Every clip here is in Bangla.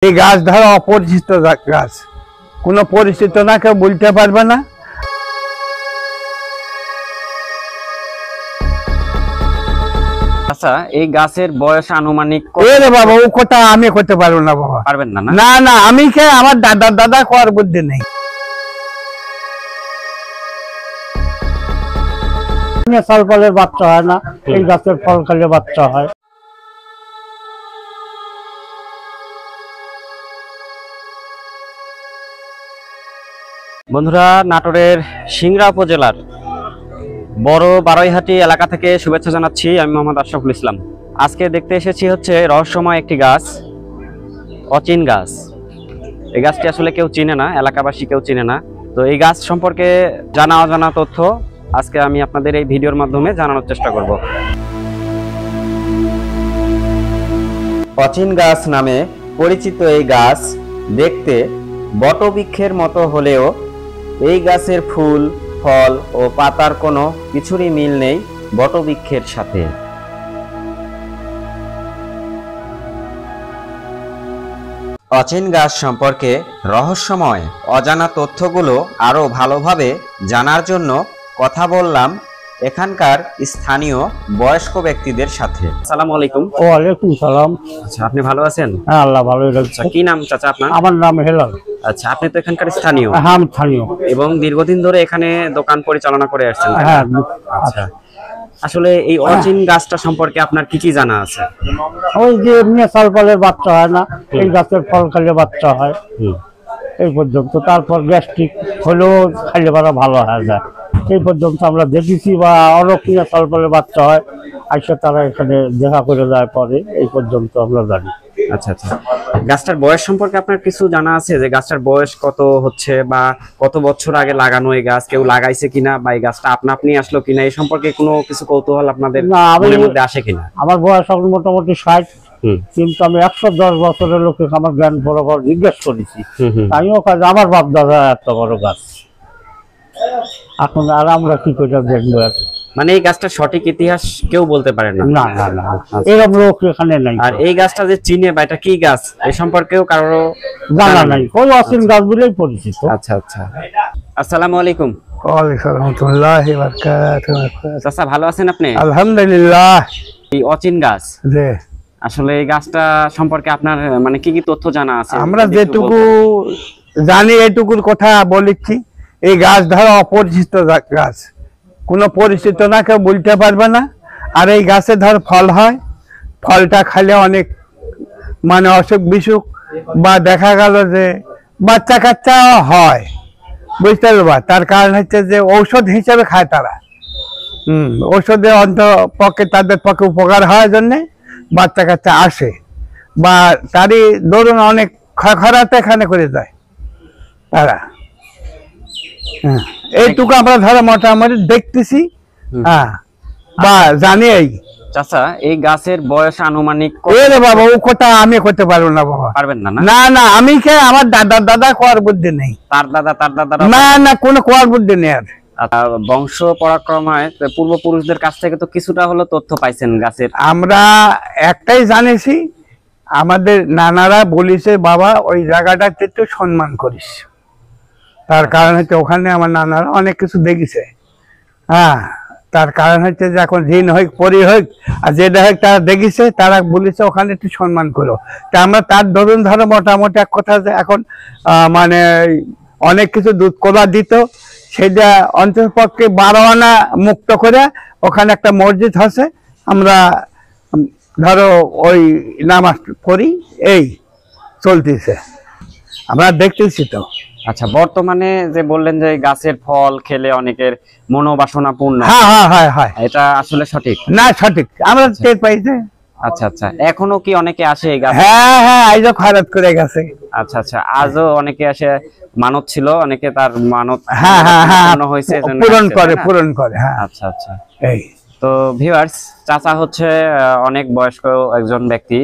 এই গাছ ধরো অপরিচিত গাছ, কোনো পরিচিত না, কেউ বলতে পারবে না। আচ্ছা, এই গাছের বয়স আনুমানিক বাবা ও কথা আমি করতে পারবো না বাবা। পারবেন না? না না, আমি কে, আমার দাদা করার বুদ্ধি নেই। ফল ফলের বাচ্চা হয় না, এই গাছের ফল খেলে বাচ্চা হয়। বন্ধুরা, নাটোরের সিংড়া উপজেলার বড় বারৈহাটি এলাকা থেকে শুভেচ্ছা জানাচ্ছি। আমি মোহাম্মদ আশরাফুল ইসলাম। আজকে দেখতে এসেছি হচ্ছে রহস্যময় একটি গাছ, অচিন গাছ। এই গাছটি আসলে কেউ চিনে না, এলাকাবাসী কেউ চিনে না। তো এই গাছ সম্পর্কে জানা অজানা তথ্য আজকে আমি আপনাদের এই ভিডিওর মাধ্যমে জানানোর চেষ্টা করব। অচিন গাছ নামে পরিচিত এই গাছ দেখতে বটবৃক্ষের মতো হলেও এই গাছের ফুল, ফল ও পাতার কোনো কিছুরই মিল নেই বটবৃক্ষের সাথে। অচিন গাছ সম্পর্কে রহস্যময় অজানা তথ্যগুলো আরো ভালোভাবে জানার জন্য কথা বললাম এখানকার স্থানীয় বয়স্ক ব্যক্তিদের সাথে। আসসালামু আলাইকুম। ওয়ালাইকুম সালাম। আচ্ছা, আপনি ভালো আছেন? হ্যাঁ, আল্লাহ ভালোই রাখছে। আচ্ছা, কি নাম চাচা আপনার? আমার নাম হেলাল। আচ্ছা, আপনি তো এখানকার স্থানীয়? হ্যাঁ, আমি স্থানীয় এবং দীর্ঘদিন ধরে এখানে দোকান পরিচালনা করে আসছেন? হ্যাঁ। আচ্ছা, আসলে এই অচিন গাছটা সম্পর্কে আপনার কি কি জানা আছে? ওই যে এমনি ফল ফলের বাচ্চা হয় না, এই গাছের ফল খেলে বাচ্চা হয়, এই পর্যন্ত। তারপর গ্যাস্ট্রিক হলেও খাইলে পারা ভালো হয়ে যায়, এই পর্যন্ত আমরা দেখেছি। বা অনেক ফল ফলের বাচ্চা হয়, আসলে তারা এখানে দেখা করে যায় পরে, এই পর্যন্ত আমরা জানি। আচ্ছা আচ্ছা, গাছটার বয়স সম্পর্কে আপনার কিছু জানা আছে? যে গাছটার বয়স কত হচ্ছে, বা কত বছর আগে লাগানো এই গাছ, কেউ লাগাইছে কিনা, বা এই গাছটা আপনি আসলো কিনা, এই সম্পর্কে কোনো কিছু কৌতূহল আপনাদের মনের মধ্যে আসে কিনা? আমার বয়স এখন মোটামুটি 60, কিন্তু আমি 110 বছরের লোকে আমার জ্ঞান বরাবর জিজ্ঞেস করেছি। আমিও কাজ, আমার বাপ দাদা এত বড় গাছ, এখন আর আমরা কি করে দেখবো? মানে এই গাছটার সঠিক ইতিহাস কেউ বলতে পারে না? না না না, এরকম লোক এখানে নাই। আর এই গাছটা যে চিনে বা এটা কি গাছ, এই সম্পর্কেও কারো জানা নাই, ওই অচিন গাছ বলেই পরিচিত। আচ্ছা আচ্ছা। আসসালামু আলাইকুম। ওয়ালাইকুম রাহমাতুল্লাহি ওয়া বারাকাতুহু। চাচা ভালো আছেন আপনি? আলহামদুলিল্লাহ। এই অচিন গাছ, জি, আসলে এই গাছটা সম্পর্কে আপনার মানে কি কি তথ্য জানা আছে? আমরা যেটুকু জানি এইটুকুর কথা বলেছি। এই গাছ ধরো অপরিচিত গাছ, কোনো পরিচিত না, কেউ বলতে পারবে না। আর এই গাছে ধর ফল হয়, ফলটা খাইলে অনেক মানে অসুখ বিসুখ বা দেখা গেল যে বাচ্চা কাচ্চা হয়, বুঝতে পারবা। তার কারণ হচ্ছে যে ঔষধ হিসেবে খায় তারা। ঔষধে পক্ষে তাদের পক্ষে উপকার হওয়ার জন্যে বাচ্চা কাচ্চা আসে, বা তারই ধরুন অনেক খরাতে এখানে করে যায় তারা। এইটুকু আমরা ধরো মোটামুটি দেখতেছি, বা জানি। এই চাচা, এই গাছের বয়স আনুমানিক বাবা ও কথা আমি করতে পারবো না বাবা। পারবেন না? না না, আমি কে, আমার দাদা করার বুদ্ধি নেই। তার দাদা না না, কোনো করার বুদ্ধি নেই। আর বংশ পরাক্রমায় পূর্বপুরুষদের কাছ থেকে তো কিছুটা হলো তথ্য পাইছেন গাছের? আমরা একটাই জানিছি, আমাদের নানারা বলিছে বাবা ওই জায়গাটাতে একটু সম্মান করিস। তার কারণ হচ্ছে ওখানে আমার নানারা অনেক কিছু দেখেছে। তার কারণ হচ্ছে যে এখন জিন হোক পরি হোক আর যেটা হোক তারা দেখেছে, তারা বলেছে ওখানে একটু সম্মান করো। তা আমরা তার ধরো মোটামুটি এক কথা যে এখন মানে অনেক কিছু দুধ কলা দিত, সেটা অন্ততপক্ষে 12 আনা মুক্ত করে ওখানে একটা মসজিদ আছে, আমরা ধরো ওই নামাজ পড়ি, এই চলতেছে, আমরা দেখতেছি তো। আচ্ছা, বর্তমানে যে বললেন যে গাছের ফল খেলে অনেকের মনোবাসনা পূর্ণ, হ্যাঁ, এটা আসলে সঠিক না? সঠিক, আমরা টের পাইছে। আচ্ছা আচ্ছা, এখনো কি অনেকে আসে এই গাছ? হ্যাঁ, আজও খরচ করে গেছে। আচ্ছা আচ্ছা, আজও অনেকে আসে, মানত ছিল, অনেকে তার মানত হয়েছে পূরণ করে। আচ্ছা আচ্ছা। এই তো ভিউয়ার্স, চাচা হচ্ছে অনেক বয়স্ক একজন ব্যক্তি।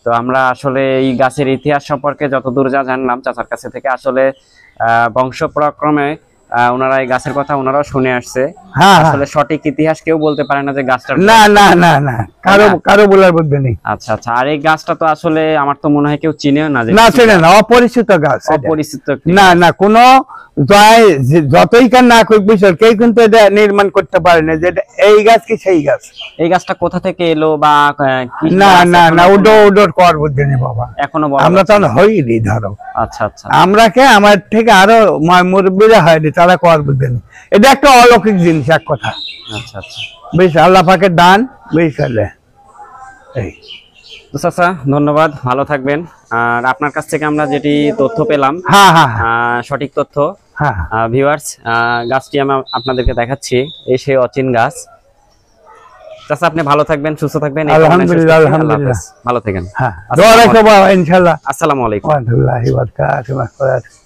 তো আমরা আসলে এই গাছের ইতিহাস সম্পর্কে যতদূর যা জানলাম চাচার কাছে থেকে, আসলে বংশ পরাক্রমে ওনারা এই গাছের কথা ওনারাও শুনে আসছে। হ্যাঁ, আসলে সঠিক ইতিহাস কেউ বলতে পারে না যে গাছটার না না না না, কারো বলার বুদ্ধি নেই। আচ্ছা আচ্ছা। আর এই গাছটা তো আসলে আমার তো মনে হয় কেউ চিনেও না, যে না চেনে না, অপরিচিত গাছ এটা। অপরিচিত একটি না না, কোনো যতই কার না করুক বিষয়, কেউ কিন্তু এটা নির্মাণ করতে পারে না যে এটা এই গাছ কি সেই গাছ। এই গাছটা কোথা থেকে এলো বা কি না গাছ না এখনো না, কোনো- ওডোর কর বুদ্ধি নেই বাবা, এখনো বলা আমরা যাচ্ছে তো হইনি ধরো। না। আচ্ছা আচ্ছা আমরা কে, আমার থেকে আরো মুরব্বীরা হয়নি, তারা কর বুদ্ধি নেই। এটা একটা অলৌকিক জিনিস, এক কথা। আচ্ছা আচ্ছা। বেশ আল্লাহ পাকের দান, বেশ করলে এই। তো চাচা ধন্যবাদ, ভালো থাকবেন। আর আপনার কাছ থেকে আমরা যেটি তথ্য পেলাম, হ্যাঁ হ্যাঁ সঠিক তথ্য, হ্যাঁ। ভিউয়ার্স, গাছটি আমি আপনাদেরকে দেখাচ্ছি, এই সেই অচিন গাছ। চাচা আপনি ভালো থাকবেন, সুস্থ থাকবেন। এই কামনায় শেষ আলহামদুলিল্লাহ, করছি। আল্লাহ আলহামদুলিল্লাহ। হাফেজ। ভালো থাকেন। হ্যাঁ, দোয়া রাখো বাবা, ইনশাআল্লাহ। আসসালামু আলাইকুম। ওয়া রাহমাতুল্লাহি ওয়া বারাকাতুহু।